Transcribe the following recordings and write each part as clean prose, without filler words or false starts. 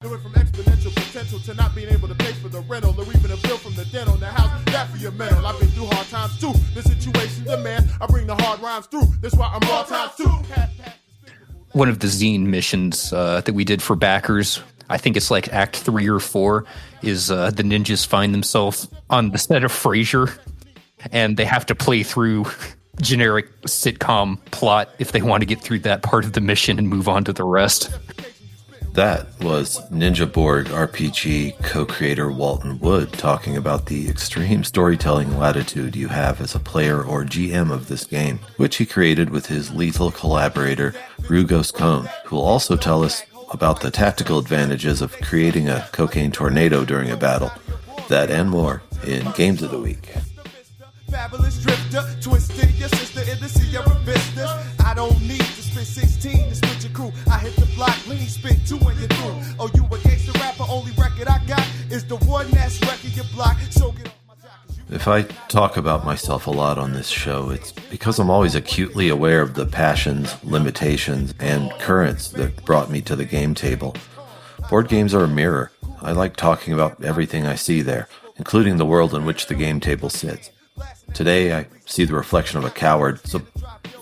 Do it from exponential potential to not being able to pay for the rental or even a bill from the dental. The house, that for your mental. I've been through hard times too. The situation demand I bring the hard rhymes through. That's why I'm raw times too. One of the zine missions that we did for backers, I think it's like Act 3 or 4, is the ninjas find themselves on the set of Frasier, and they have to play through generic sitcom plot if they want to get through that part of the mission and move on to the rest. That was Ninja Borg RPG co-creator Walton Wood talking about the extreme storytelling latitude you have as a player or GM of this game, which he created with his lethal collaborator Rugos Cone, who will also tell us about the tactical advantages of creating a cocaine tornado during a battle. That and more in Games of the Week. Fabulous drifter, twisted your sister in the Sierra Vistas. I don't need to spit 16 to split your crew. I hit the block, lean, spit 2 when you're through. Oh, you a gangster rapper, only record I got is the one that's wrecking your block. So get off my jock. If I talk about myself a lot on this show, it's because I'm always acutely aware of the passions, limitations, and currents that brought me to the game table. Board games are a mirror. I like talking about everything I see there, including the world in which the game table sits. Today, I see the reflection of a coward, so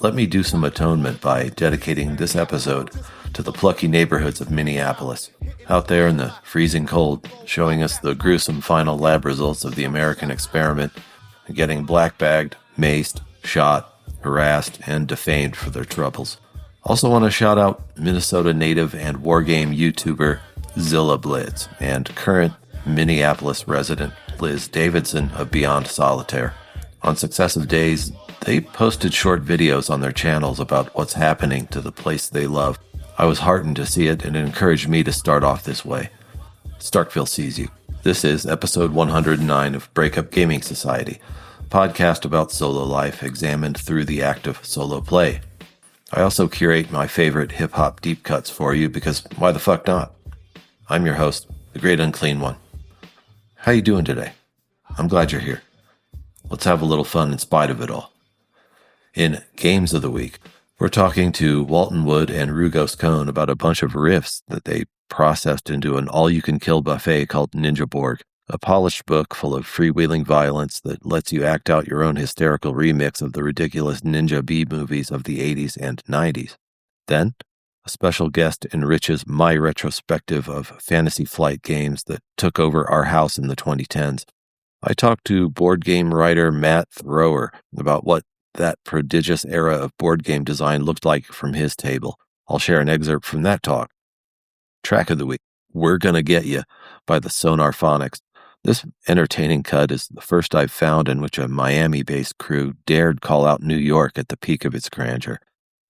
let me do some atonement by dedicating this episode to the plucky neighborhoods of Minneapolis. Out there in the freezing cold, showing us the gruesome final lab results of the American experiment, and getting blackbagged, maced, shot, harassed, and defamed for their troubles. Also want to shout out Minnesota native and wargame YouTuber Zilla Blitz and current Minneapolis resident Liz Davidson of Beyond Solitaire. On successive days, they posted short videos on their channels about what's happening to the place they love. I was heartened to see it, and it encouraged me to start off this way. Starkville sees you. This is episode 109 of Breakup Gaming Society, a podcast about solo life examined through the act of solo play. I also curate my favorite hip-hop deep cuts for you because why the fuck not? I'm your host, the Great Unclean One. How you doing today? I'm glad you're here. Let's have a little fun in spite of it all. In Games of the Week, we're talking to Walton Wood and Rugos Cone about a bunch of riffs that they processed into an all-you-can-kill buffet called Ninja Borg, a polished book full of freewheeling violence that lets you act out your own hysterical remix of the ridiculous Ninja B-movies of the 80s and 90s. Then, a special guest enriches my retrospective of Fantasy Flight games that took over our house in the 2010s. I talked to board game writer Matt Thrower about what that prodigious era of board game design looked like from his table. I'll share an excerpt from that talk. Track of the week, We're Gonna Get Ya by the Sonarphonics. This entertaining cut is the first I've found in which a Miami-based crew dared call out New York at the peak of its grandeur.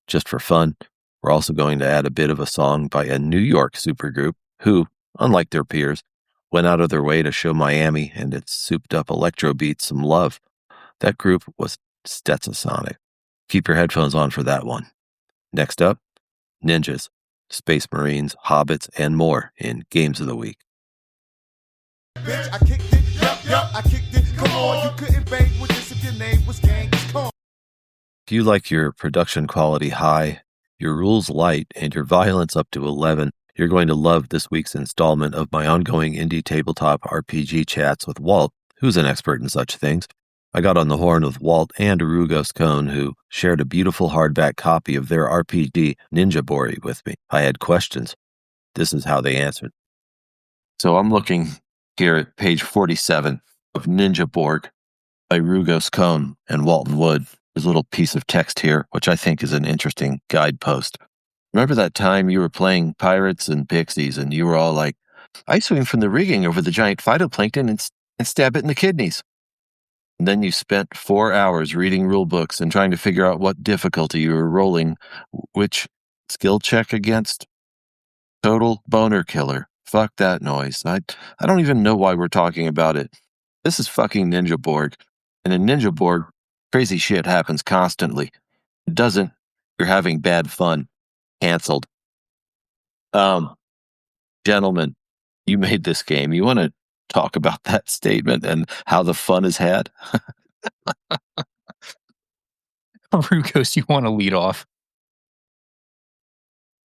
Just for fun, we're also going to add a bit of a song by a New York supergroup who, unlike their peers, went out of their way to show Miami and its souped-up electro beats some love. That group was Stetsasonic. Keep your headphones on for that one. Next up, Ninjas, Space Marines, Hobbits, and more in Games of the Week. Bitch, I kicked it, yup, I kicked it. Come on, you couldn't bang with this if your name was Genghis Khan. If you like your production quality high, your rules light, and your violence up to 11, you're going to love this week's installment of my ongoing indie tabletop RPG chats with Walt, who's an expert in such things. I got on the horn with Walt and Rugos Cone, who shared a beautiful hardback copy of their RPG, Ninja Borg, with me. I had questions. This is how they answered. So I'm looking here at page 47 of Ninja Borg by Rugos Cone and Walton Wood. There's a little piece of text here, which I think is an interesting guidepost. Remember that time you were playing Pirates and Pixies and you were all like, I swing from the rigging over the giant phytoplankton and stab it in the kidneys. And then you spent 4 hours reading rule books and trying to figure out what difficulty you were rolling, which skill check against total boner killer. Fuck that noise. I don't even know why we're talking about it. This is fucking Ninja Borg. And in Ninja Borg, crazy shit happens constantly. It doesn't, you're having bad fun. Canceled. Gentlemen, you made this game. You want to talk about that statement and how the fun is had? Rugos, you want to lead off?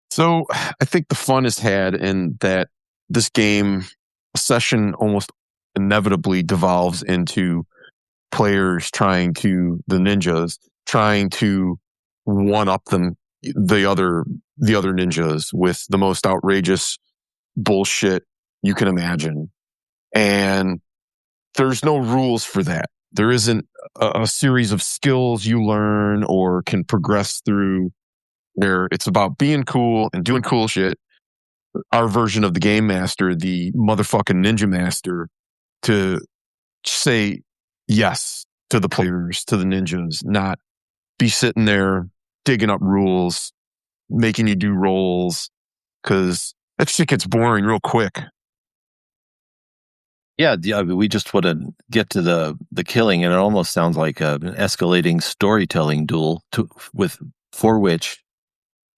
So I think the fun is had in that this game, a session almost inevitably devolves into players the ninjas trying to one up the other ninjas with the most outrageous bullshit you can imagine. And there's no rules for that. There isn't a series of skills you learn or can progress through there. It's about being cool and doing cool shit. Our version of the game master, the motherfucking ninja master, to say yes to the players, to the ninjas, not be sitting there digging up rules, making you do rolls, because that shit gets boring real quick. Yeah, we just want to get to the killing, and it almost sounds like an escalating storytelling duel for which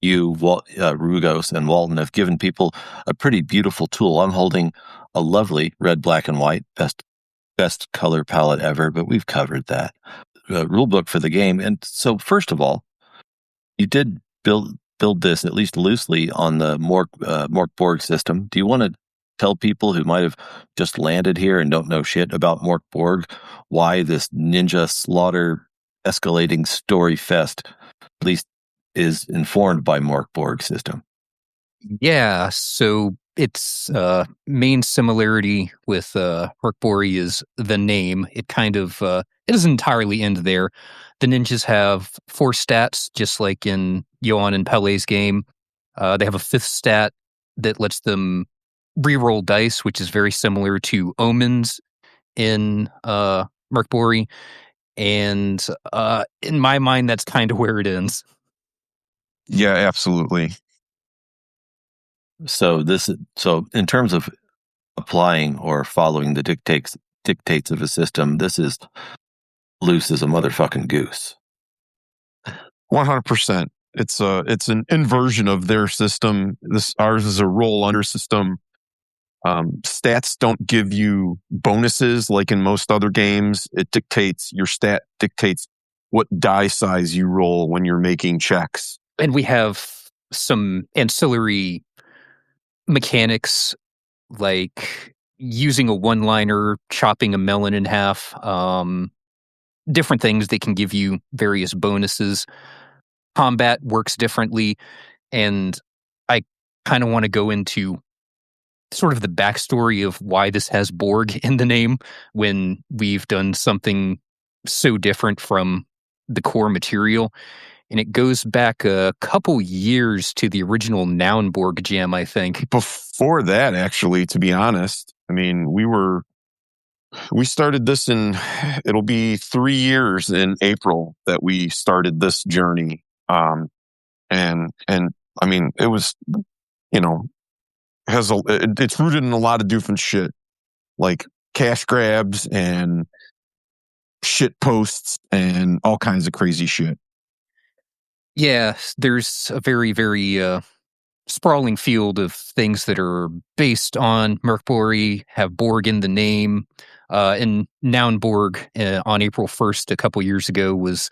you, Rugos and Walton, have given people a pretty beautiful tool. I'm holding a lovely red, black, and white, best color palette ever, but we've covered that. Rule book for the game. And so, first of all, you did build this, at least loosely, on the Borg system. Do you want to tell people who might have just landed here and don't know shit about Borg why this ninja slaughter escalating story fest, at least, is informed by Borg system? Yeah, so its main similarity with Borg is the name. It kind of it doesn't entirely end there. The ninjas have 4 stats, just like in Johan and Pele's game. They have a 5th stat that lets them reroll dice, which is very similar to omens in Borg. And in my mind, that's kind of where it ends. Yeah, absolutely. So in terms of applying or following the dictates of a system, this is loose as a motherfucking goose. 100%. It's an inversion of their system. Ours is a roll under system. Stats don't give you bonuses like in most other games. Your stat dictates what die size you roll when you're making checks. And we have some ancillary mechanics like using a one-liner, chopping a melon in half, different things that can give you various bonuses. Combat works differently, and I kind of want to go into sort of the backstory of why this has Borg in the name when we've done something so different from the core material. And it goes back a couple years to the original Noun Borg jam, I think. Before that, actually, to be honest. I mean, we started this it'll be 3 years in April that we started this journey. And I mean, it was, it's rooted in a lot of different shit, like cash grabs and shit posts and all kinds of crazy shit. Yeah, there's a very, very sprawling field of things that are based on Borg, have Borg in the name. And Noun Borg on April 1st a couple years ago was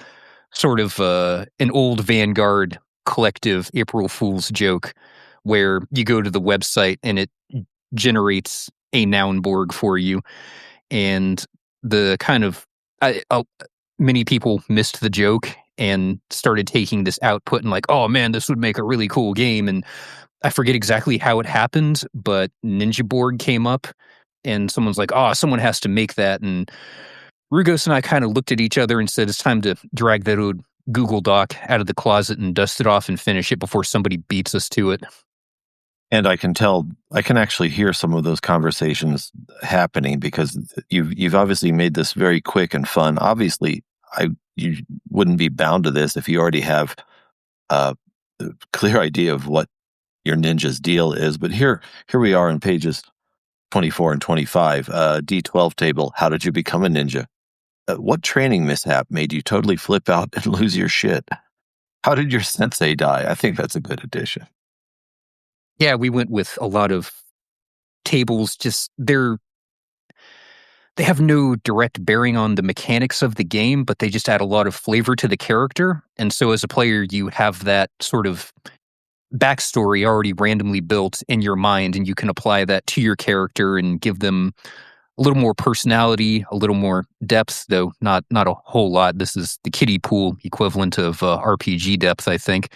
sort of an old Vanguard collective April Fool's joke where you go to the website and it generates a Noun Borg for you. And the kind of many people missed the joke and started taking this output and like, oh man, this would make a really cool game. And I forget exactly how it happened, but Ninja Borg came up and someone's like, oh, someone has to make that. And Rugos and I kind of looked at each other and said, it's time to drag that old Google Doc out of the closet and dust it off and finish it before somebody beats us to it. And I can actually hear some of those conversations happening because you've obviously made this very quick and fun. Obviously, you wouldn't be bound to this if you already have a clear idea of what your ninja's deal is. But here we are on pages 24 and 25, D12 table. How did you become a ninja? What training mishap made you totally flip out and lose your shit? How did your sensei die? I think that's a good addition. Yeah, we went with a lot of tables. Just they have no direct bearing on the mechanics of the game, but they just add a lot of flavor to the character. And so as a player, you have that sort of backstory already randomly built in your mind, and you can apply that to your character and give them a little more personality, a little more depth, though not a whole lot. This is the kiddie pool equivalent of RPG depth, I think.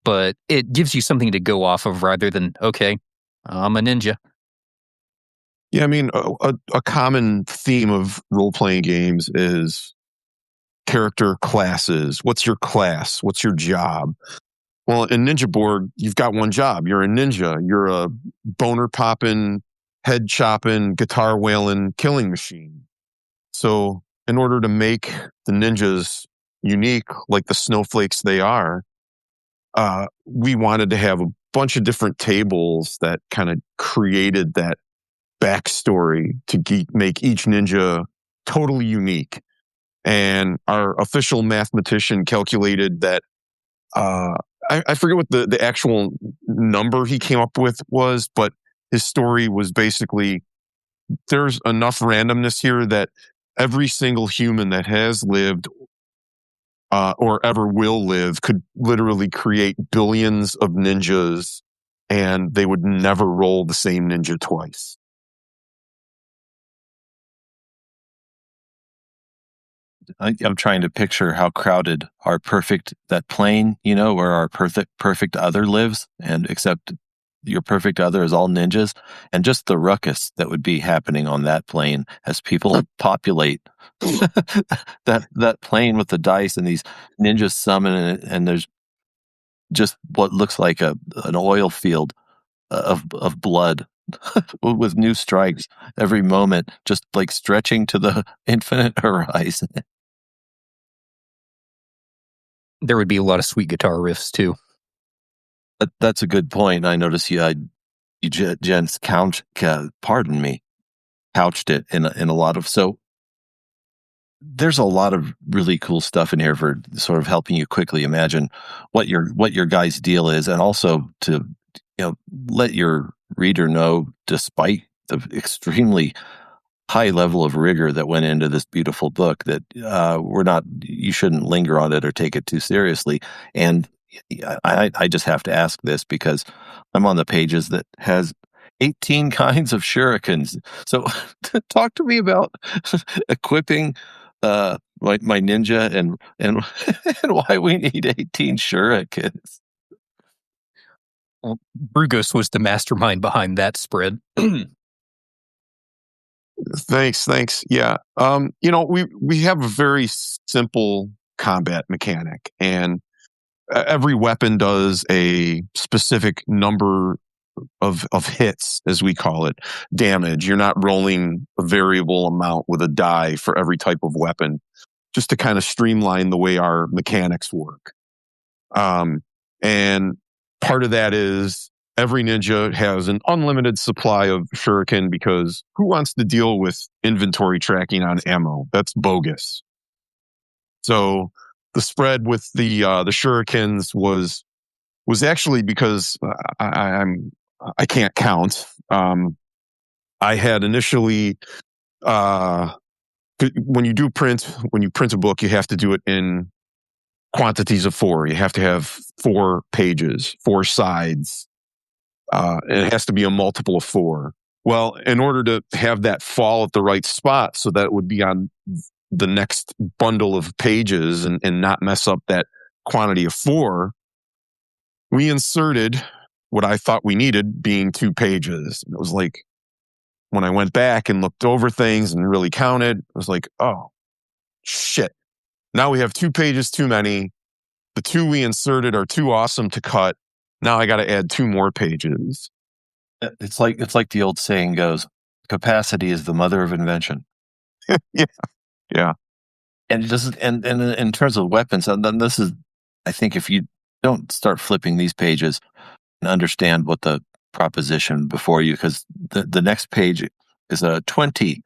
But it gives you something to go off of rather than, okay, I'm a ninja. Yeah, I mean, a common theme of role-playing games is character classes. What's your class? What's your job? Well, in Ninja Borg, you've got one job. You're a ninja. You're a boner-popping, head-chopping, guitar-wailing killing machine. So in order to make the ninjas unique, like the snowflakes they are, we wanted to have a bunch of different tables that kind of created that backstory to make each ninja totally unique. And our official mathematician calculated that, I forget what the actual number he came up with was, but his story was basically, there's enough randomness here that every single human that has lived or ever will live could literally create billions of ninjas, and they would never roll the same ninja twice. I'm trying to picture how crowded that plane, where our perfect other lives, and except your perfect other is all ninjas, and just the ruckus that would be happening on that plane as people populate that plane with the dice, and these ninjas summon, and there's just what looks like an oil field of blood with new strikes every moment, just like stretching to the infinite horizon. There would be a lot of sweet guitar riffs too. That's a good point. I notice you gents couched it in a lot of, so there's a lot of really cool stuff in here for sort of helping you quickly imagine what your guy's deal is, and also to let your reader know, despite the extremely high level of rigor that went into this beautiful book, that you shouldn't linger on it or take it too seriously. And I just have to ask this because I'm on the pages that has 18 kinds of shurikens. So talk to me about equipping my ninja and and why we need 18 shurikens. Well, Brugos was the mastermind behind that spread. Thanks. Yeah. We have a very simple combat mechanic, and every weapon does a specific number of hits, as we call it, damage. You're not rolling a variable amount with a die for every type of weapon, just to kind of streamline the way our mechanics work. And part of that is every ninja has an unlimited supply of shuriken, because who wants to deal with inventory tracking on ammo? That's bogus. So the spread with the shurikens was actually because I can't count. I had initially, when you print a book, you have to do it in quantities of 4. You have to have 4 pages, 4 sides. And it has to be a multiple of 4. Well, in order to have that fall at the right spot so that it would be on the next bundle of pages and not mess up that quantity of 4, we inserted what I thought we needed, being 2 pages. And it was like, when I went back and looked over things and really counted, I was like, oh, shit. Now we have 2 pages too many. The 2 we inserted are too awesome to cut. Now I got to add 2 more pages. It's like the old saying goes, capacity is the mother of invention. Yeah. And this is, and in terms of weapons, and then this is, I think, if you don't start flipping these pages and understand what the proposition before you, because the next page is a D20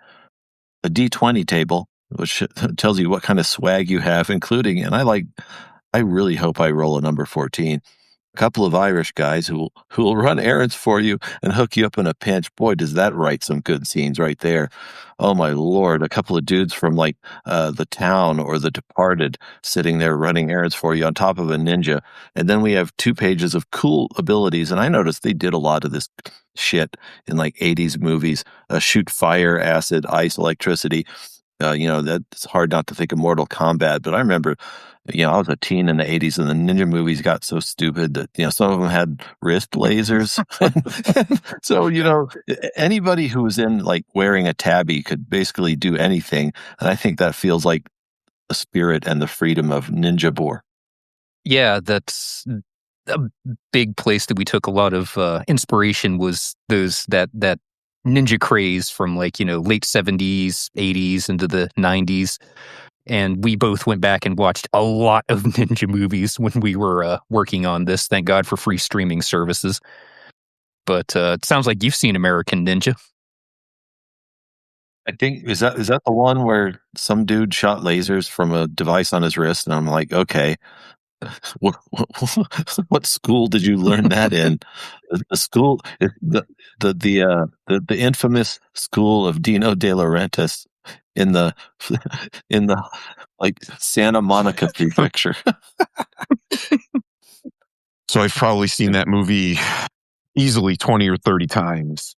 table, which tells you what kind of swag you have, including, and I really hope I roll a number 14. couple of Irish guys who will run errands for you and hook you up in a pinch. Boy, does that write some good scenes right there. Oh my Lord, a couple of dudes from like The Town or The Departed sitting there running errands for you on top of a ninja. And then we have 2 pages of cool abilities. And I noticed they did a lot of this shit in like 80s movies, shoot fire, acid, ice, electricity. That's hard not to think of Mortal Kombat, but I remember, I was a teen in the 80s and the ninja movies got so stupid that, some of them had wrist lasers. So, anybody who was in like wearing a tabby could basically do anything. And I think that feels like the spirit and the freedom of Ninja Boar. Yeah, that's a big place that we took a lot of inspiration was that ninja craze from like, late 70s, 80s into the 90s. And we both went back and watched a lot of ninja movies when we were working on this. Thank God for free streaming services. But it sounds like you've seen American Ninja. I think is that the one where some dude shot lasers from a device on his wrist, and I'm like, okay, what school did you learn that in? The school, the infamous school of Dino De Laurentiis in the like Santa Monica prefecture. So I've probably seen that movie easily 20 or 30 times.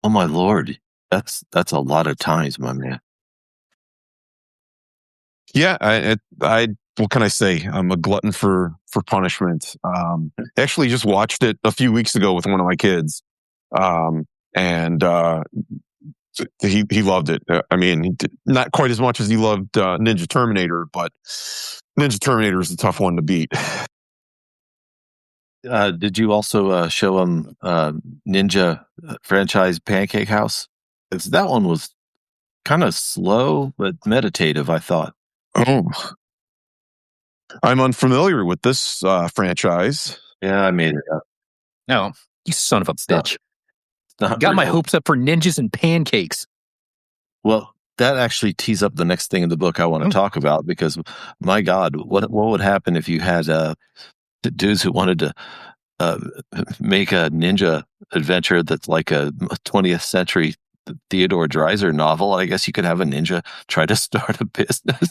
Oh my Lord, that's a lot of times, my man. Yeah, I what can I say? I'm a glutton for punishment. Actually, just watched it a few weeks ago with one of my kids, and he loved it. I mean, he did, not quite as much as he loved Ninja Terminator, but Ninja Terminator is a tough one to beat. Did you also show him Ninja franchise Pancake House? That one was kind of slow but meditative, I thought. Oh, I'm unfamiliar with this franchise. Yeah, I made it up. No, you son of a bitch. Got my hopes up for ninjas and pancakes. Well, that actually tees up the next thing in the book I want to talk about, because my God, what would happen if you had dudes who wanted to make a ninja adventure that's like a 20th century Theodore Dreiser novel? I guess you could have a ninja try to start a business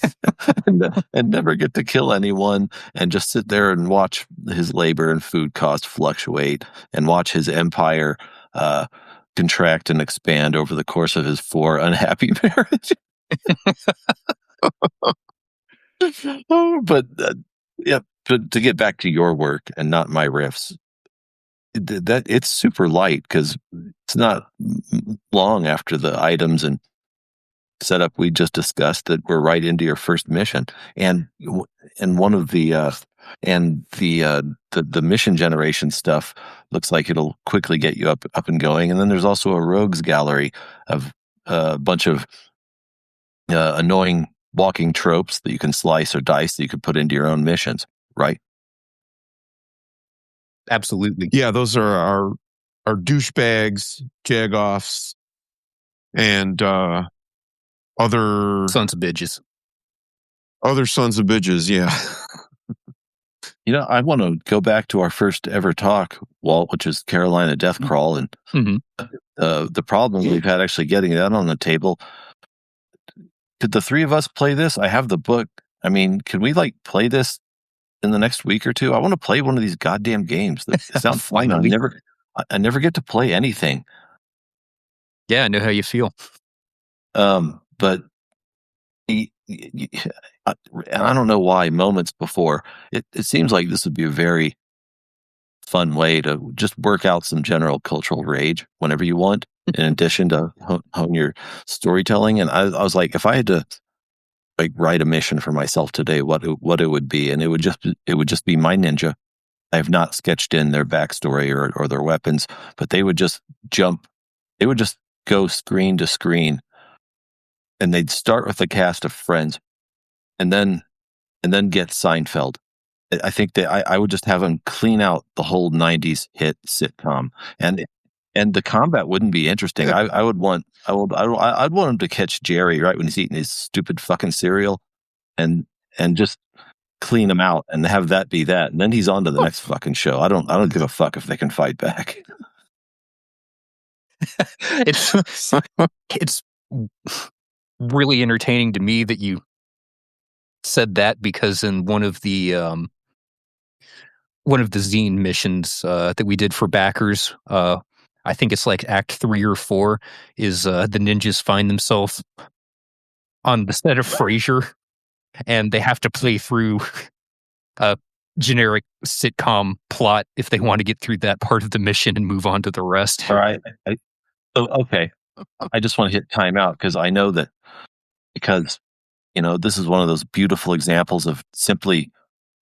and never get to kill anyone, and just sit there and watch his labor and food cost fluctuate, and watch his empire contract and expand over the course of his 4 unhappy marriages. But to get back to your work and not my riffs, that it's super light because it's not long after the items and setup we just discussed that we're right into your first mission, and one of the the mission generation stuff looks like it'll quickly get you up and going. And then there's also a rogues gallery of a bunch of annoying walking tropes that you can slice or dice that you could put into your own missions, right? Absolutely. Yeah, those are our douchebags, jagoffs, and other sons of bitches. Other sons of bitches, yeah. I want to go back to our first ever talk, Walt, which is Carolina Death Crawl, and the problem we've had actually getting that on the table. Could the 3 of us play this? I have the book. I mean, can we play this in the next week or 2? I want to play one of these goddamn games. That sounds fun. I never get to play anything. Yeah, I know how you feel. But and I don't know why, moments before, it seems like this would be a very fun way to just work out some general cultural rage whenever you want, in addition to hone your storytelling. And I was like, if I had to write a mission for myself today, what it would be, and it would just be my ninja. I have not sketched in their backstory or their weapons, but they would just go screen to screen, and they'd start with a cast of friends, and then get Seinfeld. I think that I would just have them clean out the whole 90s hit sitcom, and the combat wouldn't be interesting. I'd want him to catch Jerry right when he's eating his stupid fucking cereal, and just clean him out and have that be that, and then he's on to the next fucking show. I don't give a fuck if they can fight back. It's really entertaining to me that you said that, because in one of the zine missions that we did for backers, I think it's like Act 3 or 4, is the ninjas find themselves on the set of Frasier, and they have to play through a generic sitcom plot if they want to get through that part of the mission and move on to the rest. All right. Okay. I just want to hit time out because I know that, because, this is one of those beautiful examples of simply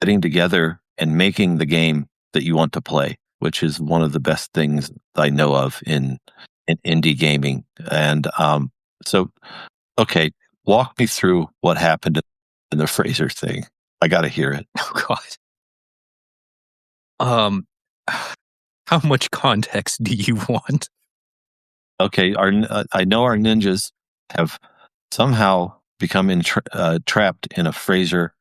getting together and making the game that you want to play, which is one of the best things I know of in indie gaming. And so, okay, walk me through what happened in the Fraser thing. I got to hear it. Oh God. How much context do you want? Okay, I know our ninjas have somehow become trapped in a Fraser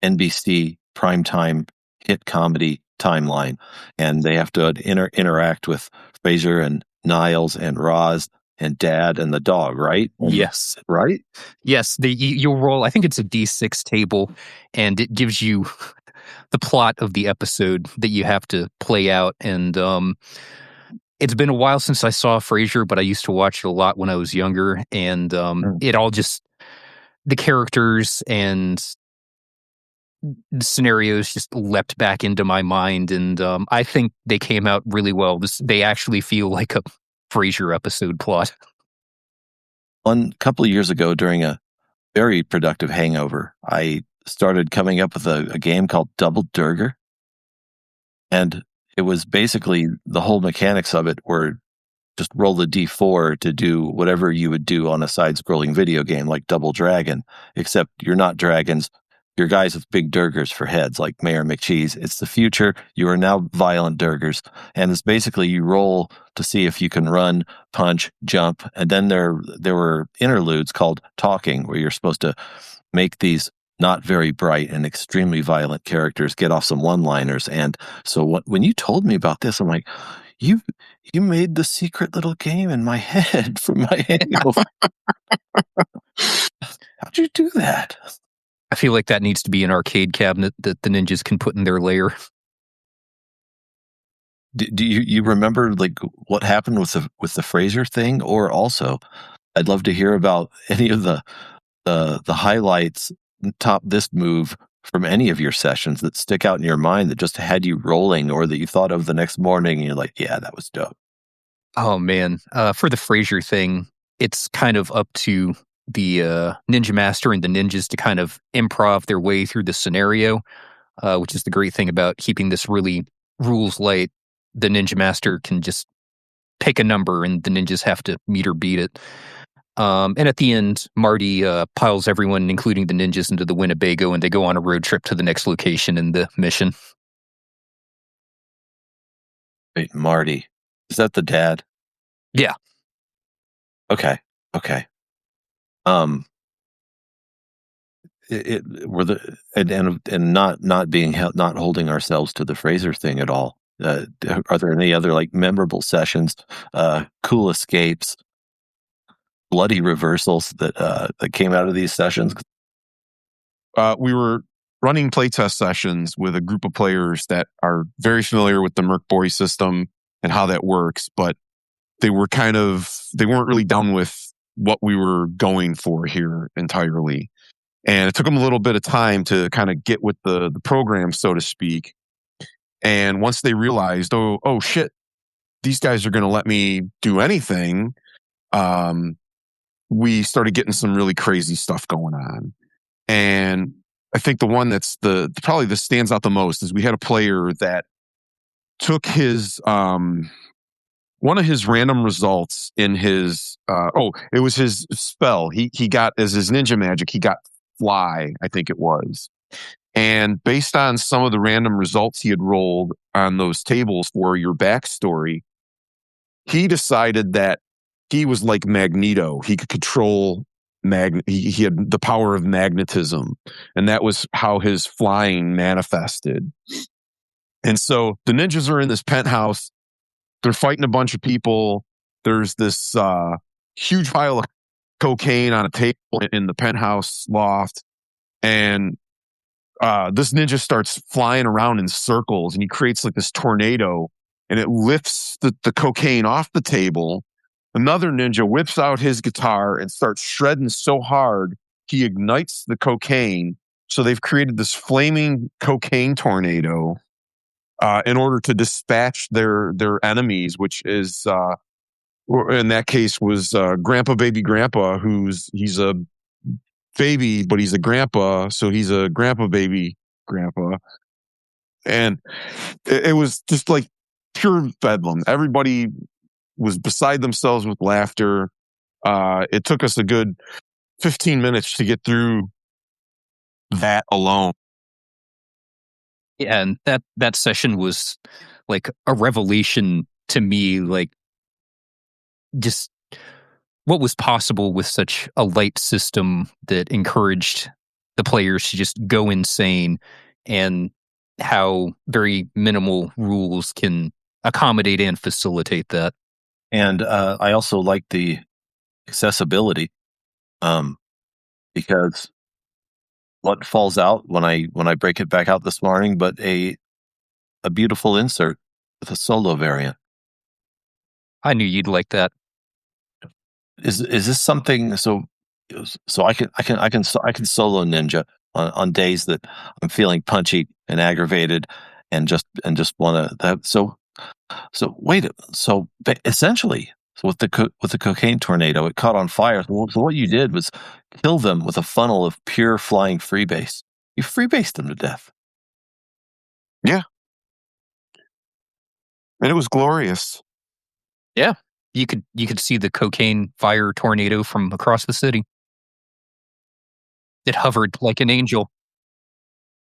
NBC primetime hit comedy timeline, and they have to interact with Fraser and Niles and Roz and Dad and the dog, right? Yes. Right? Yes, you'll roll, I think it's a D6 table, and it gives you the plot of the episode that you have to play out. And it's been a while since I saw Frasier, but I used to watch it a lot when I was younger, and it all just, the characters and the scenarios just leapt back into my mind, and I think they came out really well. They actually feel like a Frasier episode plot. One couple of years ago, during a very productive hangover, I started coming up with a game called Double Durger, and it was basically the whole mechanics of it were just roll the D4 to do whatever you would do on a side-scrolling video game like Double Dragon, except you're not dragons. You're guys with big Durgers for heads, like Mayor McCheese. It's the future. You are now violent Durgers. And it's basically you roll to see if you can run, punch, jump. And then there were interludes called talking, where you're supposed to make these not very bright and extremely violent characters get off some one-liners. And so when you told me about this, I'm like, you made the secret little game in my head from my hangover. How'd you do that? I feel like that needs to be an arcade cabinet that the ninjas can put in their lair. Do you remember like what happened with the Fraser thing? Or also, I'd love to hear about any of the highlights, top this move from any of your sessions that stick out in your mind that just had you rolling, or that you thought of the next morning and you're like, yeah, that was dope. Oh man, for the Frasier thing, it's kind of up to the Ninja Master and the ninjas to kind of improv their way through the scenario, which is the great thing about keeping this really rules light. The Ninja Master can just pick a number and the ninjas have to meet or beat it. And at the end, Marty piles everyone, including the ninjas, into the Winnebago, and they go on a road trip to the next location in the mission. Wait, Marty. Is that the dad? Yeah. Okay. Not being not holding ourselves to the Fraser thing at all. Are there any other like memorable sessions, cool escapes, bloody reversals that came out of these sessions? We were running playtest sessions with a group of players that are very familiar with the Merc Boy system and how that works, but they weren't really done with what we were going for here entirely. And it took them a little bit of time to kind of get with the program, so to speak. And once they realized, oh shit, these guys are going to let me do anything, we started getting some really crazy stuff going on. And I think the one that's probably that stands out the most is we had a player that took his one of his random results in his it was his spell. He got, as his ninja magic, he got fly, I think it was. And based on some of the random results he had rolled on those tables for your backstory, he decided that he was like Magneto. He could control he had the power of magnetism, and that was how his flying manifested. And so the ninjas are in this penthouse. They're fighting a bunch of people. There's this huge pile of cocaine on a table in the penthouse loft, and this ninja starts flying around in circles, and he creates like this tornado, and it lifts the cocaine off the table. Another ninja whips out his guitar and starts shredding so hard he ignites the cocaine. So they've created this flaming cocaine tornado in order to dispatch their enemies, which is in that case was Grandpa Baby Grandpa, he's a baby, but he's a grandpa, so he's a Grandpa Baby Grandpa. And it was just like pure bedlam. Everybody was beside themselves with laughter. It took us a good 15 minutes to get through that alone. Yeah, and that session was like a revelation to me, like just what was possible with such a light system that encouraged the players to just go insane, and how very minimal rules can accommodate and facilitate that. And I also like the accessibility, because what falls out when I break it back out this morning, but a beautiful insert with a solo variant. I knew you'd like that. Is this something? So I can solo ninja on days that I'm feeling punchy and aggravated, and just want to. So wait. So essentially, so with the cocaine tornado, it caught on fire. So what you did was kill them with a funnel of pure flying freebase. You freebased them to death. Yeah, and it was glorious. Yeah. You could see the cocaine fire tornado from across the city. It hovered like an angel.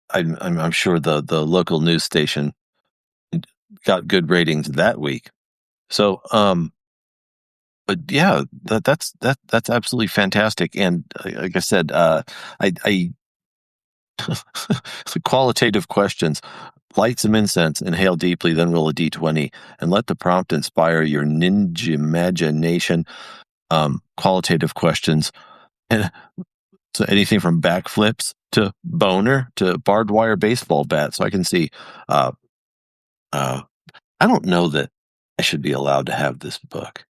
I'm sure the local news station got good ratings that week. So, but yeah, that's absolutely fantastic. And like I said, the qualitative questions: light some incense, inhale deeply, then roll a d20, and let the prompt inspire your ninja imagination. Qualitative questions, and so anything from backflips to boner to barbed wire baseball bat. So I can see. I don't know that I should be allowed to have this book.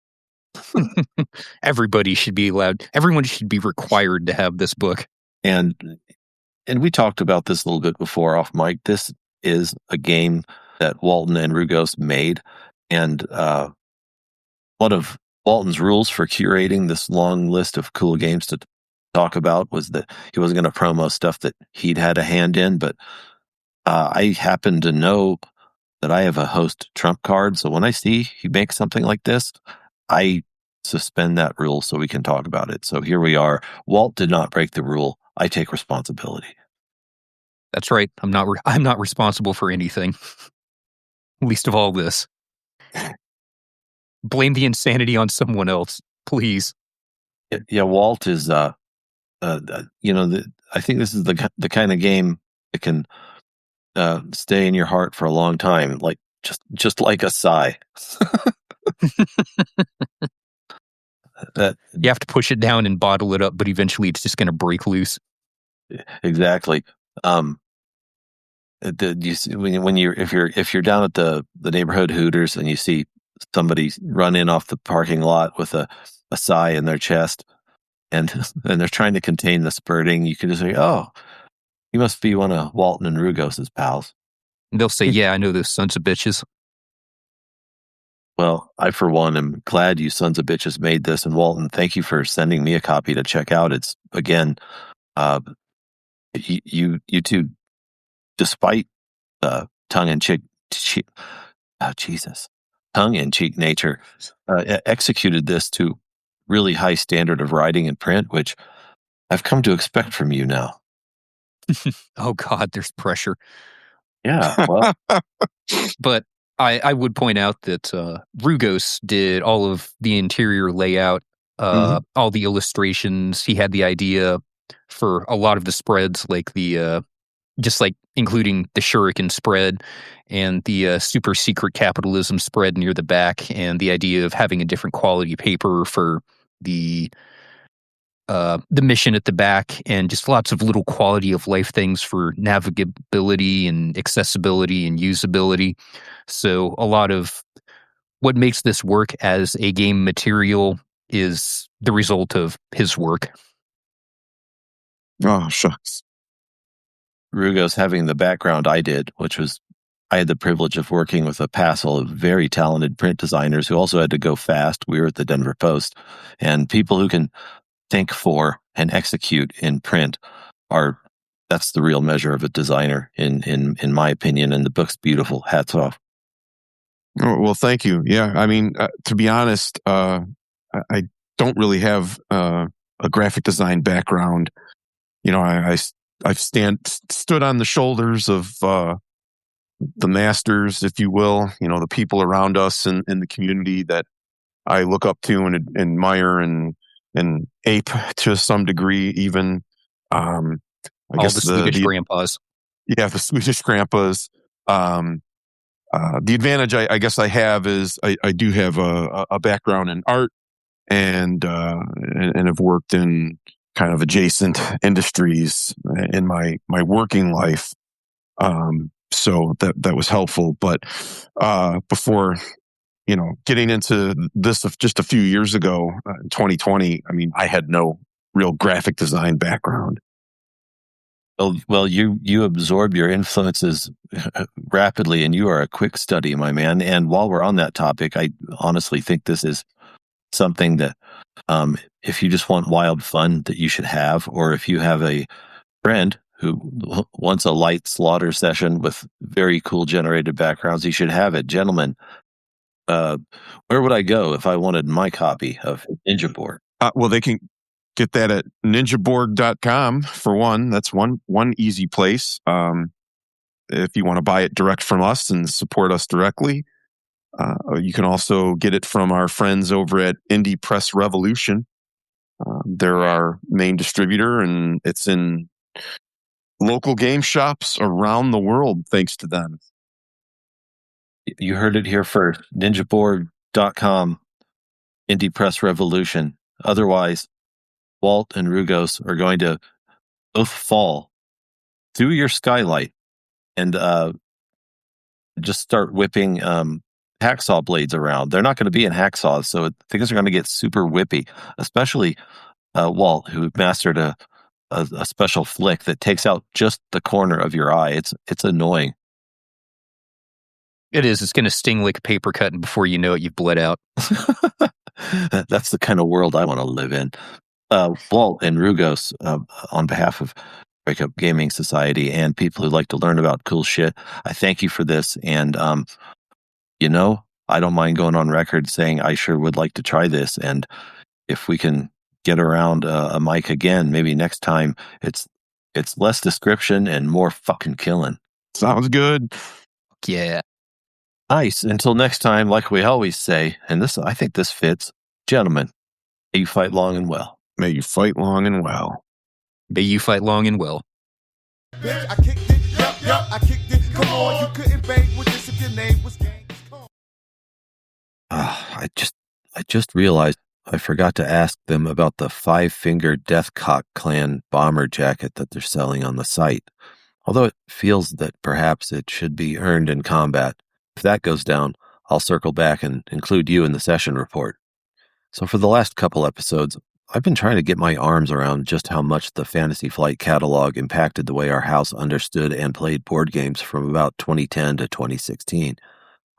Everybody should be allowed. Everyone should be required to have this book. And we talked about this a little bit before off mic. This is a game that Walton and Rugos made, and one of Walton's rules for curating this long list of cool games to talk about was that he wasn't going to promo stuff that he'd had a hand in. But I happen to know that I have a host trump card, so when I see he makes something like this, I suspend that rule so we can talk about it. So here we are. Walt did not break the rule. I take responsibility. That's right. I'm not responsible for anything. Least of all this. Blame the insanity on someone else, please. Yeah, Walt is. I think this is the kind of game that can stay in your heart for a long time, like just like a sigh. You have to push it down and bottle it up, but eventually it's just going to break loose. Exactly. You see, if you're down at the neighborhood Hooters and you see somebody run in off the parking lot with a sigh in their chest, and they're trying to contain the spurting, you can just say, "Oh, you must be one of Walton and Rugos's pals." And they'll say, "Yeah, I know those sons of bitches." Well, I, for one, am glad you sons of bitches made this. And Walton, thank you for sending me a copy to check out. It's, again, you two, despite tongue-in-cheek nature, executed this to really high standard of writing and print, which I've come to expect from you now. Oh, God, there's pressure. Yeah, well. But I would point out that Rugos did all of the interior layout all the illustrations. He had the idea for a lot of the spreads, like the just like including the shuriken spread and the super secret capitalism spread near the back, and the idea of having a different quality paper for the mission at the back, and just lots of little quality of life things for navigability and accessibility and usability. So a lot of what makes this work as a game material is the result of his work. Oh, shucks. Rugos having the background I did, which was I had the privilege of working with a passel of very talented print designers who also had to go fast. We were at the Denver Post, and people who can think for and execute in print that's the real measure of a designer in my opinion, and the book's beautiful. Hats off. Oh, well, thank you. Yeah, I mean, to be honest, I don't really have a graphic design background. You know, I've stood on the shoulders of the masters, if you will. You know, the people around us in the community that I look up to and admire and ape to some degree. Even I guess the Swedish grandpas. Yeah, the Swedish grandpas. The advantage I guess I have is I do have a background in art and have worked in kind of adjacent industries in my working life. So that was helpful. But before, you know, getting into this just a few years ago, 2020, I mean, I had no real graphic design background. Well, you absorb your influences rapidly, and you are a quick study, my man. And while we're on that topic, I honestly think this is something that if you just want wild fun that you should have, or if you have a friend who wants a light slaughter session with very cool generated backgrounds, you should have it. Gentlemen, where would I go if I wanted my copy of Ninja Borg? Well, they can get that at ninjaborg.com for one. That's one easy place. If you want to buy it direct from us and support us directly, you can also get it from our friends over at Indie Press Revolution. They're our main distributor, and it's in local game shops around the world thanks to them. You heard it here first. Ninjaborg.com, Indie Press Revolution. Otherwise, Walt and Rugos are going to both fall through your skylight and just start whipping hacksaw blades around. They're not going to be in hacksaws, so things are going to get super whippy, especially Walt, who mastered a special flick that takes out just the corner of your eye. It's annoying. It is. It's going to sting like a paper cut, and before you know it, you've bled out. That's the kind of world I want to live in. Walt and Rugos, on behalf of Breakup Gaming Society and people who like to learn about cool shit, I thank you for this. And, you know, I don't mind going on record saying I sure would like to try this. And if we can get around a mic again, maybe next time it's less description and more fucking killing. Sounds good. Yeah. Nice. Until next time, like we always say, and I think this fits, gentlemen, may you fight long and well. May you fight long and well. May you fight long and well. Bitch, I kicked it, yup, I kicked it. Come on, you couldn't bang with this if your name was Gang. I just realized I forgot to ask them about the 5-finger Deathcock clan bomber jacket that they're selling on the site. Although it feels that perhaps it should be earned in combat. If that goes down, I'll circle back and include you in the session report. So for the last couple episodes, I've been trying to get my arms around just how much the Fantasy Flight catalog impacted the way our house understood and played board games from about 2010 to 2016.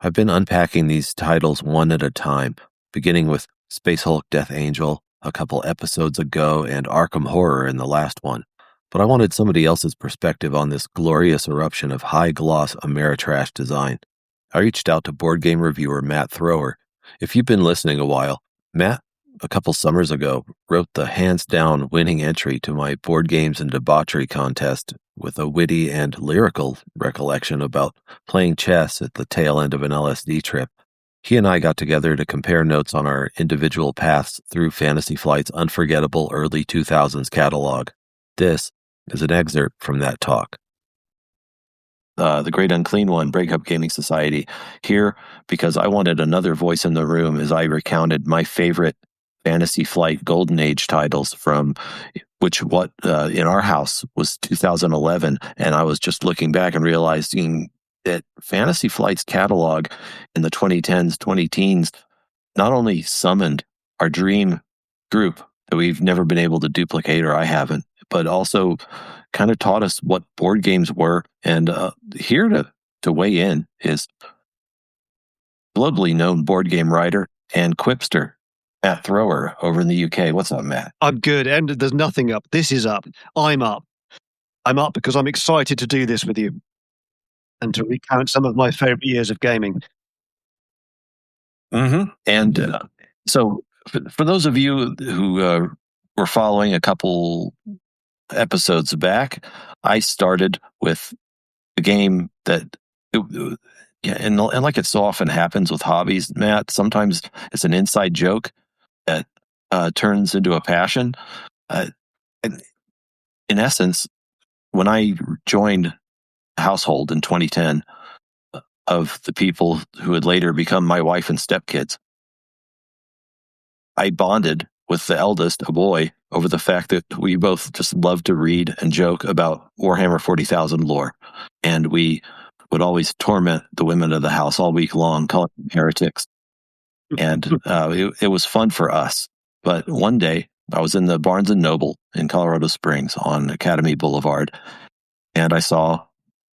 I've been unpacking these titles one at a time, beginning with Space Hulk Death Angel a couple episodes ago and Arkham Horror in the last one. But I wanted somebody else's perspective on this glorious eruption of high-gloss Ameritrash design. I reached out to board game reviewer Matt Thrower. If you've been listening a while, Matt, a couple summers ago, wrote the hands-down winning entry to my Board Games and Debauchery contest with a witty and lyrical recollection about playing chess at the tail end of an LSD trip. He and I got together to compare notes on our individual paths through Fantasy Flight's unforgettable early 2000s catalog. This is an excerpt from that talk. The Great Unclean One, Breakup Gaming Society, here because I wanted another voice in the room as I recounted my favorite Fantasy Flight Golden Age titles from what in our house was 2011. And I was just looking back and realizing that Fantasy Flight's catalog in the 2010s, 2010s not only summoned our dream group that we've never been able to duplicate, or I haven't, but also kind of taught us what board games were. And here to weigh in is globally known board game writer and quipster, Matt Thrower, over in the UK. What's up, Matt? I'm good. And there's nothing up. This is up. I'm up. I'm up because I'm excited to do this with you and to recount some of my favorite years of gaming. Mm-hmm. And so for those of you who were following a couple episodes back, I started with a game that, and like it so often happens with hobbies, Matt, sometimes it's an inside joke that turns into a passion. And in essence, when I joined a household in 2010 of the people who would later become my wife and stepkids, I bonded with the eldest, a boy, over the fact that we both just loved to read and joke about Warhammer 40,000 lore. And we would always torment the women of the house all week long, calling them heretics. And it was fun for us. But one day, I was in the Barnes & Noble in Colorado Springs on Academy Boulevard, and I saw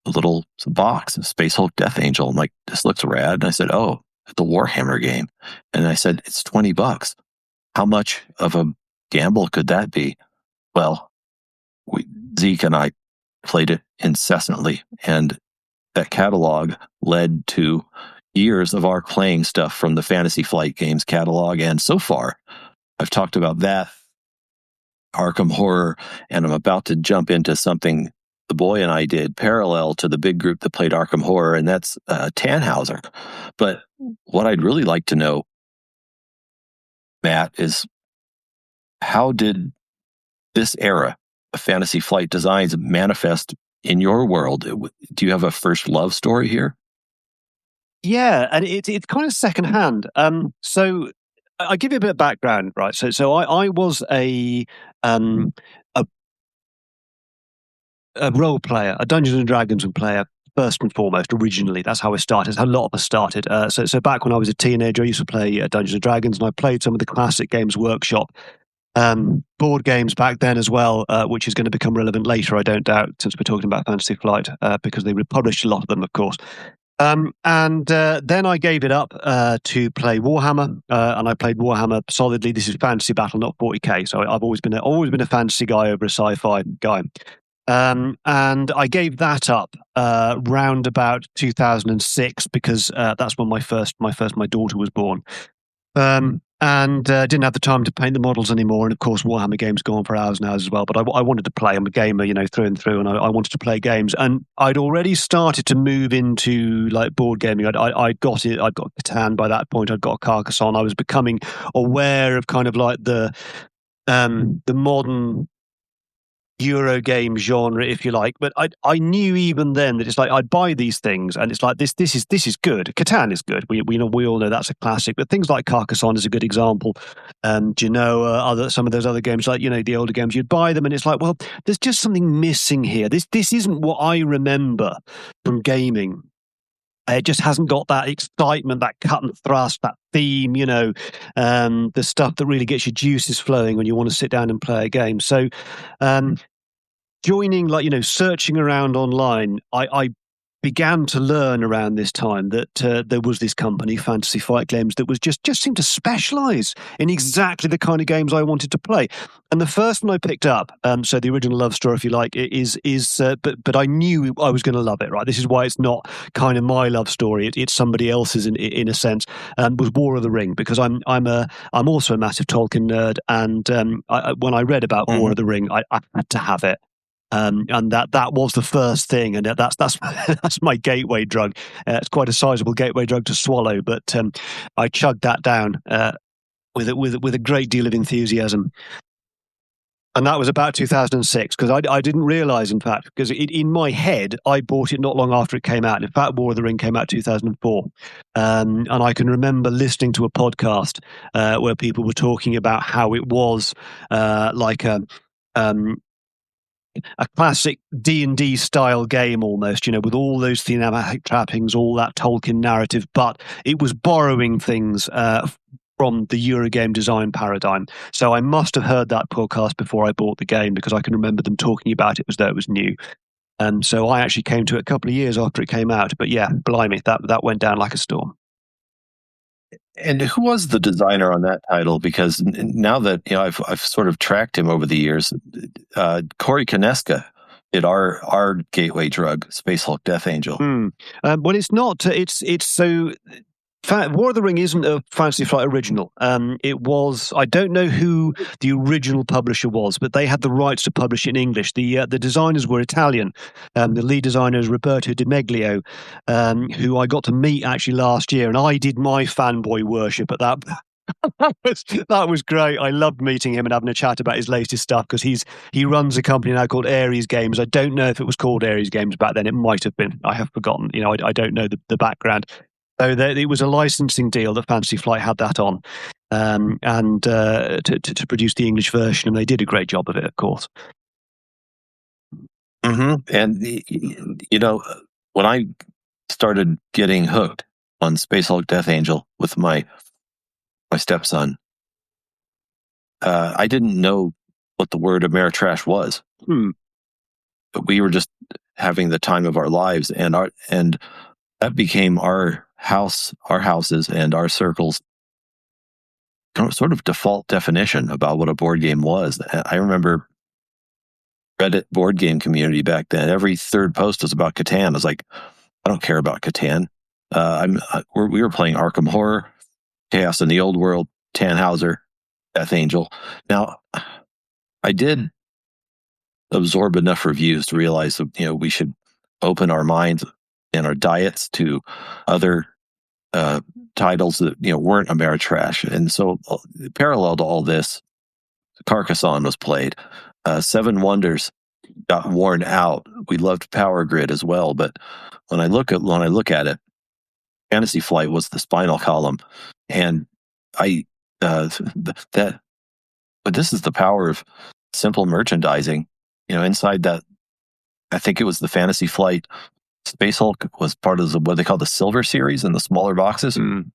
a little box, a Space Hulk Death Angel. I'm like, this looks rad. And I said, oh, it's a Warhammer game. And I said, it's $20. How much of a gamble could that be? Well, Zeke and I played it incessantly, and that catalog led to years of our playing stuff from the Fantasy Flight Games catalog. And so far, I've talked about that, Arkham Horror, and I'm about to jump into something the boy and I did parallel to the big group that played Arkham Horror, and that's Tannhauser. But what I'd really like to know, Matt, is how did this era of Fantasy Flight designs manifest in your world? Do you have a first love story here? Yeah, and it's kind of secondhand. So I'll give you a bit of background, right? So I was a role player, a Dungeons and Dragons player, first and foremost, originally. That's how I started. That's how a lot of us started. So back when I was a teenager, I used to play Dungeons and Dragons, and I played some of the classic Games Workshop board games back then as well, which is going to become relevant later, I don't doubt, since we're talking about Fantasy Flight, because they republished a lot of them, of course. And then I gave it up to play Warhammer, and I played Warhammer solidly. This is Fantasy Battle, not 40k. So I've always been a fantasy guy over a sci-fi guy. And I gave that up round about 2006 because that's when my daughter was born. And didn't have the time to paint the models anymore. And of course, Warhammer games go on for hours and hours as well. But I wanted to play. I'm a gamer, through and through, and I wanted to play games. And I'd already started to move into like board gaming. I'd got Catan by that point. I'd got Carcassonne. I was becoming aware of kind of like the modern Euro game genre, if you like, but I knew even then that it's like I'd buy these things, and it's like this is good. Catan is good. We all know that's a classic, but things like Carcassonne is a good example. Genoa, some of those other games, like the older games, you'd buy them, and it's like, well, there's just something missing here. This isn't what I remember from gaming. It just hasn't got that excitement, that cut and thrust, that theme, the stuff that really gets your juices flowing when you want to sit down and play a game. So, joining, searching around online, I began to learn around this time that there was this company, Fantasy Flight Games, that was just seemed to specialize in exactly the kind of games I wanted to play. And the first one I picked up, so the original love story, if you like, but I knew I was going to love it, right? This is why it's not kind of my love story. It's somebody else's in a sense. Was War of the Ring, because I'm also a massive Tolkien nerd, and when I read about War of the Ring, I had to have it. And that was the first thing, and that's that's my gateway drug. It's quite a sizable gateway drug to swallow, but I chugged that down with a great deal of enthusiasm. And that was about 2006, because I didn't realize, in fact, because in my head, I bought it not long after it came out. In fact, War of the Ring came out 2004. And I can remember listening to a podcast where people were talking about how it was like a classic D&D style game almost, with all those thematic trappings, all that Tolkien narrative, but it was borrowing things from the Eurogame design paradigm. So I must have heard that podcast before I bought the game, because I can remember them talking about it as though it was new. And so I actually came to it a couple of years after it came out. But yeah, blimey, that went down like a storm. And who was the designer on that title? Because now that I've sort of tracked him over the years, Corey Koneska did our gateway drug, Space Hulk Death Angel. Well, it's not. It's so. War of the Ring isn't a Fantasy Flight original. It was. I don't know who the original publisher was, but they had the rights to publish it in English. The designers were Italian. The lead designer is Roberto Di Meglio, who I got to meet actually last year, and I did my fanboy worship at that. that was great. I loved meeting him and having a chat about his latest stuff, because he runs a company now called Ares Games. I don't know if it was called Ares Games back then. It might have been. I have forgotten. I don't know the background. So it was a licensing deal that Fantasy Flight had that on, and to produce the English version, and they did a great job of it, of course. Mm-hmm. And when I started getting hooked on Space Hulk Death Angel with my stepson, I didn't know what the word Ameritrash was, but we were just having the time of our lives, and that became our houses and our circles sort of default definition about what a board game was. I remember Reddit board game community back then. Every third post was about Catan. I was like, I don't care about Catan. We were playing Arkham Horror, Chaos in the Old World, Tannhauser, Death Angel. Now, I did absorb enough reviews to realize that we should open our minds and our diets to other titles that weren't Ameritrash. And so, parallel to all this, Carcassonne was played. Seven Wonders got worn out. We loved Power Grid as well, but when I look at it, Fantasy Flight was the spinal column, and but this is the power of simple merchandising. Inside that, I think it was the Fantasy Flight. Space Hulk was part of what they call the Silver Series in the smaller boxes. And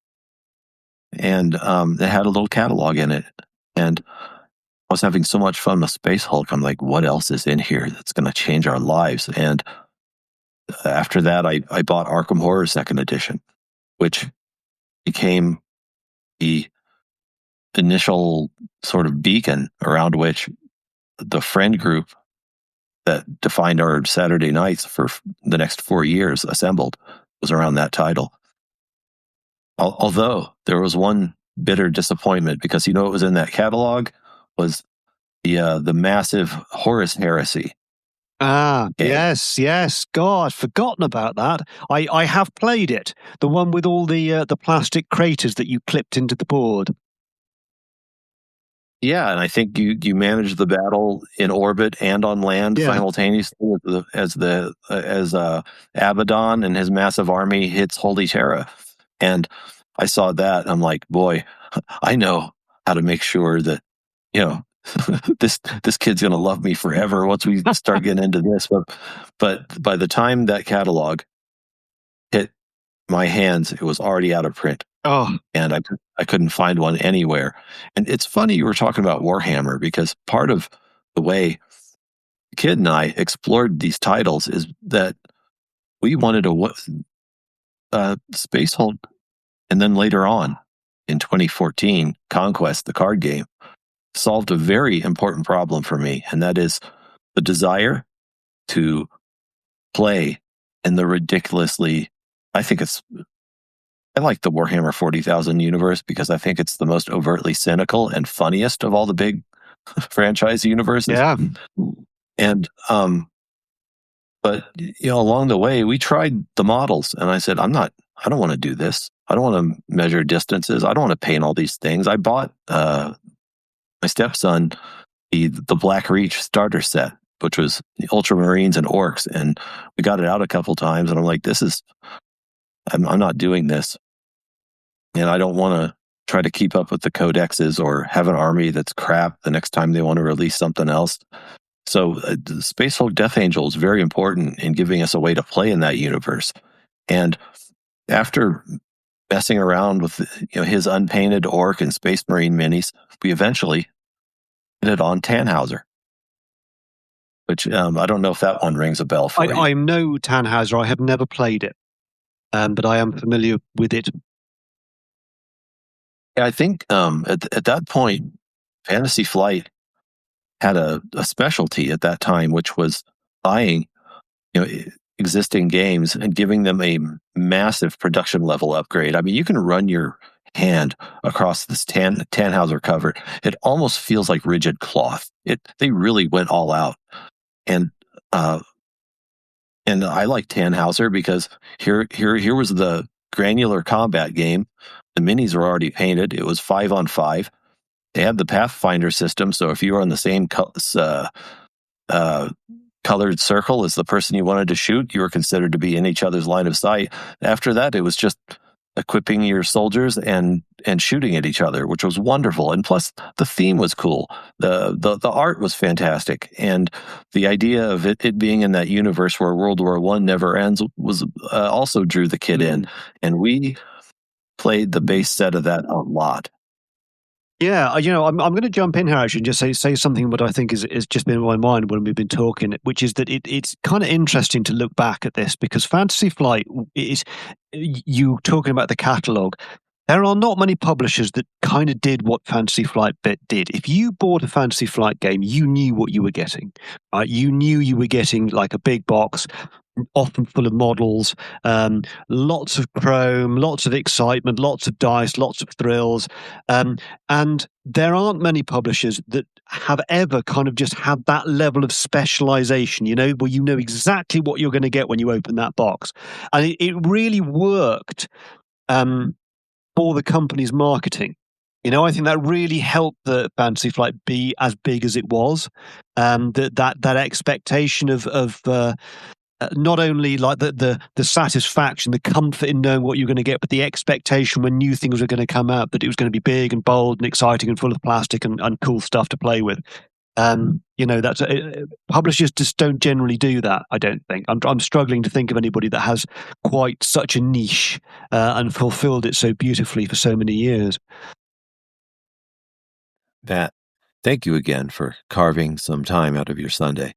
it had a little catalog in it. And I was having so much fun with Space Hulk. I'm like, what else is in here that's going to change our lives? And after that, I bought Arkham Horror 2nd Edition, which became the initial sort of beacon around which the friend group that defined our Saturday nights for the next 4 years assembled was around that title. Although there was one bitter disappointment, because what was in that catalog was the massive Horus Heresy. Yes. God, forgotten about that. I have played it. The one with all the plastic craters that you clipped into the board. Yeah, and I think you manage the battle in orbit and on land simultaneously as Abaddon and his massive army hits Holy Terra. And I saw that, and I'm like, boy, I know how to make sure that this kid's going to love me forever once we start getting into this. But by the time that catalog hit my hands, it was already out of print. Oh, and I couldn't find one anywhere. And it's funny you were talking about Warhammer, because part of the way the kid and I explored these titles is that we wanted a Space Hulk, and then later on in 2014, Conquest, the card game, solved a very important problem for me, and that is the desire to play in the ridiculously. I like the Warhammer 40,000 universe because I think it's the most overtly cynical and funniest of all the big franchise universes. Yeah. And, but, along the way, we tried the models, and I said, I don't want to do this. I don't want to measure distances. I don't want to paint all these things. I bought my stepson the Black Reach starter set, which was the Ultramarines and Orcs, and we got it out a couple times, and I'm like, I'm not doing this, and I don't want to try to keep up with the codexes or have an army that's crap the next time they want to release something else. So Space Hulk Death Angel is very important in giving us a way to play in that universe. And after messing around with his unpainted Orc and Space Marine minis, we eventually hit it on Tannhauser, which I don't know if that one rings a bell for you. I'm no Tannhauser. I have never played it, but I am familiar with it. I think at that point, Fantasy Flight had a specialty at that time, which was buying existing games and giving them a massive production level upgrade. I mean, you can run your hand across this Tannhauser cover. It almost feels like rigid cloth. They really went all out, and I like Tannhauser because here was the granular combat game. The minis were already painted. It was 5-on-5. They had the Pathfinder system, so if you were on the same colored circle as the person you wanted to shoot, you were considered to be in each other's line of sight. After that, it was just equipping your soldiers and shooting at each other, which was wonderful. And plus, the theme was cool. The art was fantastic, and the idea of it being in that universe where World War I never ends was also drew the kid in, and we played the base set of that a lot. Yeah, I'm going to jump in here actually and just say something that I think is just been in my mind when we've been talking, which is that it's kind of interesting to look back at this because Fantasy Flight is, you talking about the catalogue, there are not many publishers that kind of did what Fantasy Flight did. If you bought a Fantasy Flight game, you knew what you were getting. Right? You knew you were getting like a big box, often full of models, lots of chrome, lots of excitement, lots of dice, lots of thrills. And there aren't many publishers that have ever kind of just had that level of specialization, where you know exactly what you're going to get when you open that box. And it really worked for the company's marketing. I think that really helped the Fantasy Flight be as big as it was. That expectation of not only like the satisfaction, the comfort in knowing what you're going to get, but the expectation when new things were going to come out that it was going to be big and bold and exciting and full of plastic and cool stuff to play with. That's publishers just don't generally do that. I don't think. I'm struggling to think of anybody that has quite such a niche and fulfilled it so beautifully for so many years. Pat, thank you again for carving some time out of your Sunday.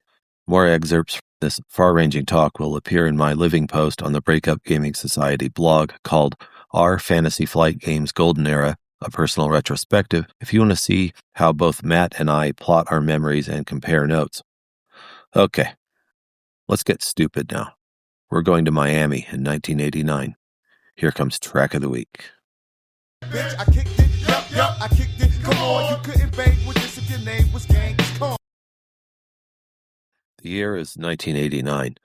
More excerpts from this far-ranging talk will appear in my living post on the Breakup Gaming Society blog called Our Fantasy Flight Games Golden Era, a personal retrospective, if you want to see how both Matt and I plot our memories and compare notes. Okay, let's get stupid now. We're going to Miami in 1989. Here comes Track of the Week. Bitch, I kicked it, yup, I kicked it. Come on, you couldn't bang with this if your name was Genghis Khan. The year is 1989.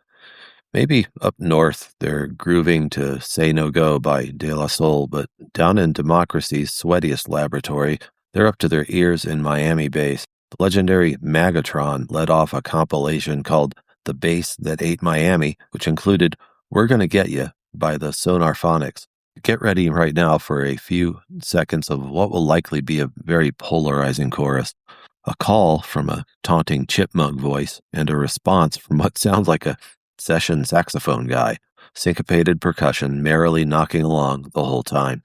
Maybe up north they're grooving to Say No Go by De La Soul, but down in democracy's sweatiest laboratory, they're up to their ears in Miami base. The legendary Magatron led off a compilation called The Base That Ate Miami, which included We're Gonna Get Ya by the Sonarphonics. Get ready right now for a few seconds of what will likely be a very polarizing chorus. A call from a taunting chipmunk voice, and a response from what sounds like a session saxophone guy. Syncopated percussion merrily knocking along the whole time.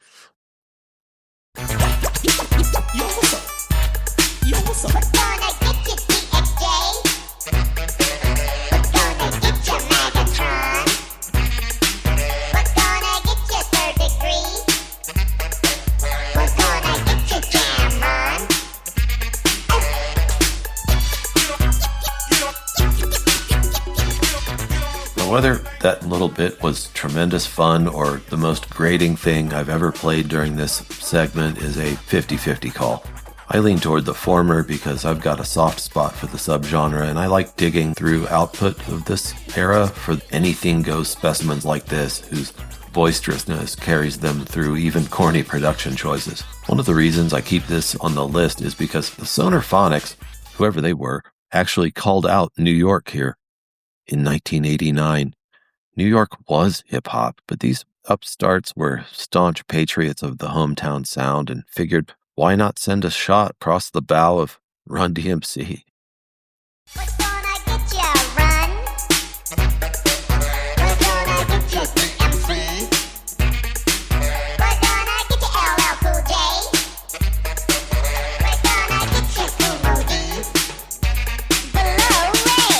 Whether that little bit was tremendous fun or the most grating thing I've ever played during this segment is a 50-50 call. I lean toward the former because I've got a soft spot for the subgenre, and I like digging through output of this era for anything goes specimens like this, whose boisterousness carries them through even corny production choices. One of the reasons I keep this on the list is because the Sonarphonics, whoever they were, actually called out New York here in 1989. New York was hip-hop, but these upstarts were staunch patriots of the hometown sound and figured, why not send a shot across the bow of Run DMC? What's gonna get ya, Run? What's gonna get ya, DMC? What's gonna get ya, LL Cool J? What's gonna get ya, Cool D? Below Ray.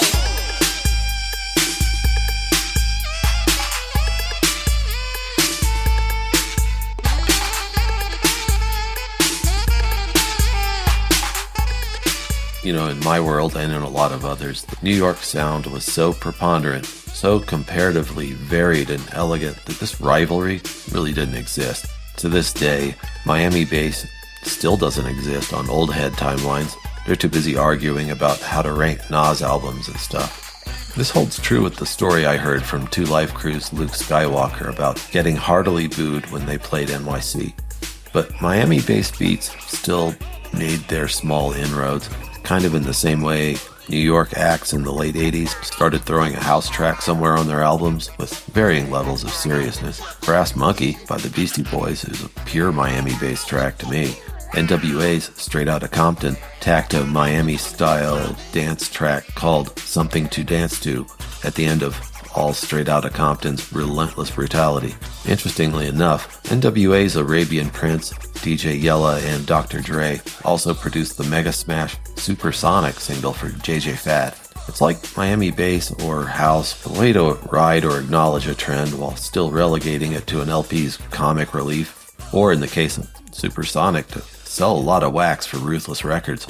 You know, in my world and in a lot of others, the New York sound was so preponderant, so comparatively varied and elegant that this rivalry really didn't exist. To this day, Miami bass still doesn't exist on old head timelines. They're too busy arguing about how to rank Nas albums and stuff. This holds true with the story I heard from Two Life Crew's Luke Skywalker about getting heartily booed when they played NYC. But Miami bass beats still made their small inroads, kind of in the same way New York acts in the late 80s started throwing a house track somewhere on their albums with varying levels of seriousness. Brass Monkey by the Beastie Boys is a pure Miami bass track to me. NWA's Straight Outta Compton tacked a Miami-style dance track called Something to Dance To at the end of all Straight Outta Compton's relentless brutality. Interestingly enough, NWA's Arabian Prince, DJ Yella, and Dr. Dre also produced the mega smash Supersonic single for JJ Fad. It's like Miami bass or house, a way to ride or acknowledge a trend while still relegating it to an LP's comic relief, or in the case of Supersonic, to sell a lot of wax for Ruthless Records.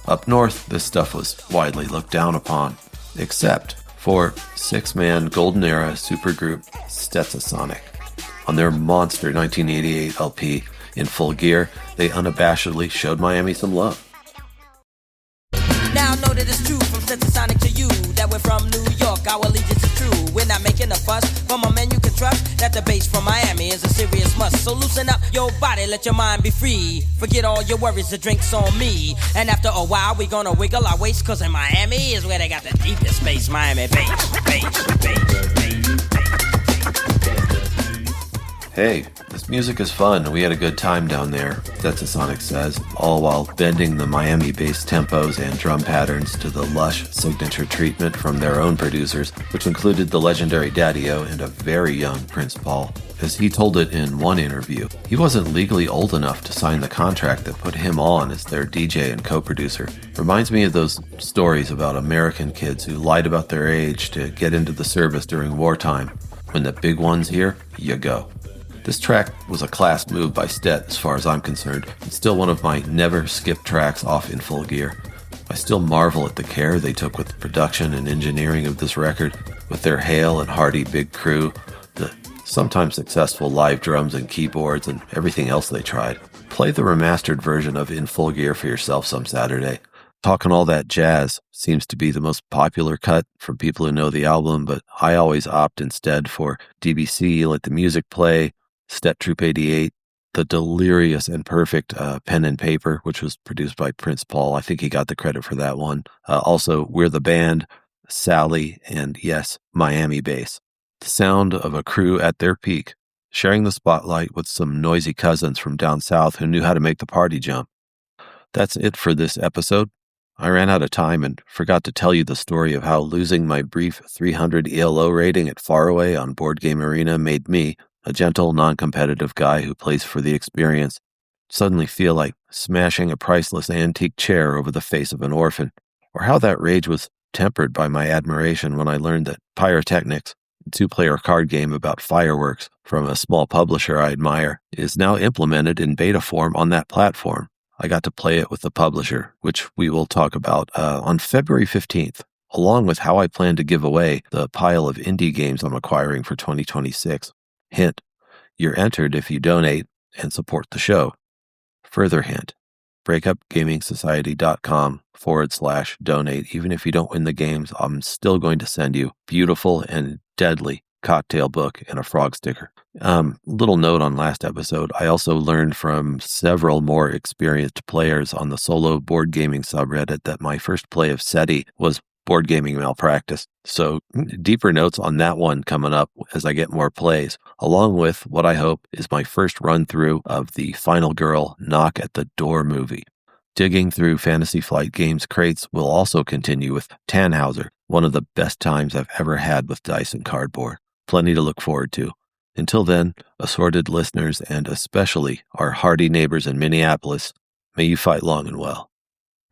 Up north, this stuff was widely looked down upon, except for six-man golden era supergroup Stetsasonic. On their monster 1988 LP, In Full Gear, they unabashedly showed Miami some love. Now I know that it's true from Stetsasonic to you that we're from New York, our allegiance is true. We're not making a fuss, from a man you can trust that the bass from Miami is a serious must. So loosen up your body, let your mind be free. Forget all your worries, the drink's on me. And after a while we gonna wiggle our waist, cause in Miami is where they got the deepest bass. Miami bass, bass, bass, bass. Hey, this music is fun. We had a good time down there, Stetsasonic says, all while bending the Miami bass tempos and drum patterns to the lush signature treatment from their own producers, which included the legendary Daddy-O and a very young Prince Paul. As he told it in one interview, he wasn't legally old enough to sign the contract that put him on as their DJ and co-producer. Reminds me of those stories about American kids who lied about their age to get into the service during wartime. When the big one's here, you go. This track was a class move by Stet as far as I'm concerned. It's still one of my never skip tracks off In Full Gear. I still marvel at the care they took with the production and engineering of this record, with their hale and hearty big crew, the sometimes successful live drums and keyboards, and everything else they tried. Play the remastered version of In Full Gear for yourself some Saturday. Talking All That Jazz seems to be the most popular cut from people who know the album, but I always opt instead for DBC, Let the Music Play, Stet Troop 88, the delirious and perfect Pen and Paper, which was produced by Prince Paul. I think he got the credit for that one. Also, We're the Band, Sally, and yes, Miami Bass. The sound of a crew at their peak, sharing the spotlight with some noisy cousins from down south who knew how to make the party jump. That's it for this episode. I ran out of time and forgot to tell you the story of how losing my brief 300 ELO rating at Faraway on Board Game Arena made me, a gentle, non-competitive guy who plays for the experience, suddenly feel like smashing a priceless antique chair over the face of an orphan, or how that rage was tempered by my admiration when I learned that Pyrotechnics, a two-player card game about fireworks from a small publisher I admire, is now implemented in beta form on that platform. I got to play it with the publisher, which we will talk about on February 15th, along with how I plan to give away the pile of indie games I'm acquiring for 2026. Hint, you're entered if you donate and support the show. Further hint, breakupgamingsociety.com/donate. Even if you don't win the games, I'm still going to send you beautiful and deadly cocktail book and a frog sticker. Little note on last episode, I also learned from several more experienced players on the solo board gaming subreddit that my first play of SETI was board gaming malpractice. So deeper notes on that one coming up as I get more plays, along with what I hope is my first run through of the Final Girl Knock at the Door movie. Digging through Fantasy Flight Games crates will also continue with Tannhauser, one of the best times I've ever had with dice and cardboard. Plenty to look forward to. Until then, assorted listeners and especially our hardy neighbors in Minneapolis, may you fight long and well.